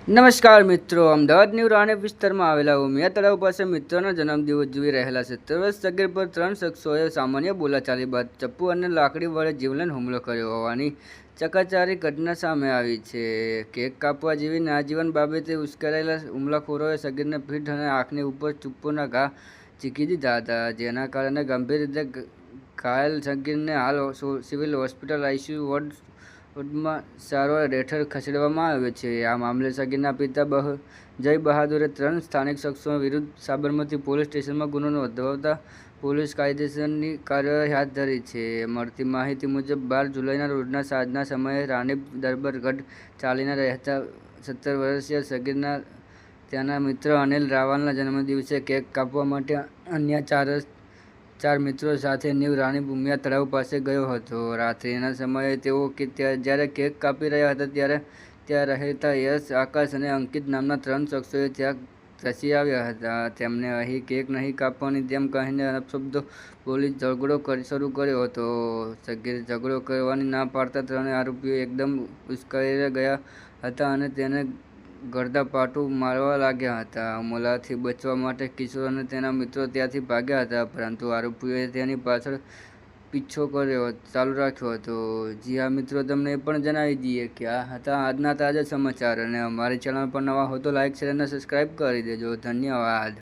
નમસ્કાર મિત્રો, અમદાવાદની રાણીપ વિસ્તારમાં આવેલા ઉમિયા તળાવ પાસે મિત્રોનો જન્મદિવસ ઉજવી રહેલા 17 વર્ષ સગીર પર 3 શખ્સોએ સામાન્ય બોલાચાલી બાદ ચપ્પુ અને લાકડી વડે જીવલેણ હુમલો કર્યો હોવાની ચકચારી ઘટના સામે આવી છે. કેક કાપવા જેવી નાજીવન બાબતે ઉશ્કેરાયેલા હુમલાખોરોએ સગીરને પીઠ અને આંખની ઉપર ચપ્પુના ઘા ઝીકી દીધા હતા, જેના કારણે ગંભીર રીતે ઘાયલ સગીરને હાલ સિવિલ હોસ્પિટલ આઈસીયુ વોર્ડમાં સારવાર હેઠળ ખસેડવામાં આવ્યો છે. આ મામલે સગીરના પિતા જય બહાદુરે 3 સ્થાનિક શખ્સો વિરુદ્ધ સાબરમતી પોલીસ સ્ટેશનમાં ગુનો નોંધાવતા પોલીસ કાયદેસરની કાર્યવાહી હાથ ધરી છે. મળતી માહિતી મુજબ 12 જુલાઈના રોજના સાંજના સમયે રાણીપ દરબારગઢ ચાલીને રહેતા 17 વર્ષીય સગીરના તેના મિત્ર અનિલ રાવલના જન્મદિવસે કેક કાપવા માટે અન્ય ચાર મિત્રો સાથે ન્યૂ રાણીપ ઉમિયા તળાવ પાસે ગયો હતો. રાત્રિના સમયે તેઓ જ્યારે કેક કાપી રહ્યા હતા ત્યારે ત્યાં રહેતા યશ, આકાશ અને અંકિત નામના 3 શખ્સોએ ત્યાં ધસી આવ્યા હતા. તેમણે અહીં કેક નહીં કાપવાની તેમ કહીને અપશબ્દો બોલી ઝઘડો શરૂ કર્યો હતો. સગીર ઝઘડો કરવાની ના પાડતા ત્રણેય આરોપીઓ એકદમ ઉશ્કેરાઈ ગયા હતા અને તેને ગડદાપાટું મારવા લાગ્યા હતા. હુમલાથી બચવા માટે કિશોર અને તેના મિત્રો ત્યાંથી ભાગ્યા હતા, પરંતુ આરોપીઓએ તેની પાછળ પીછો ચાલુ રાખ્યો હતો. જી હા મિત્રો, તમને એ પણ જણાવી દઈએ કે આ હતા આજના તાજા સમાચાર, અને અમારી ચેનલ પર નવા હો તો લાઇક, શેર અને સબસ્ક્રાઈબ કરી દેજો. ધન્યવાદ.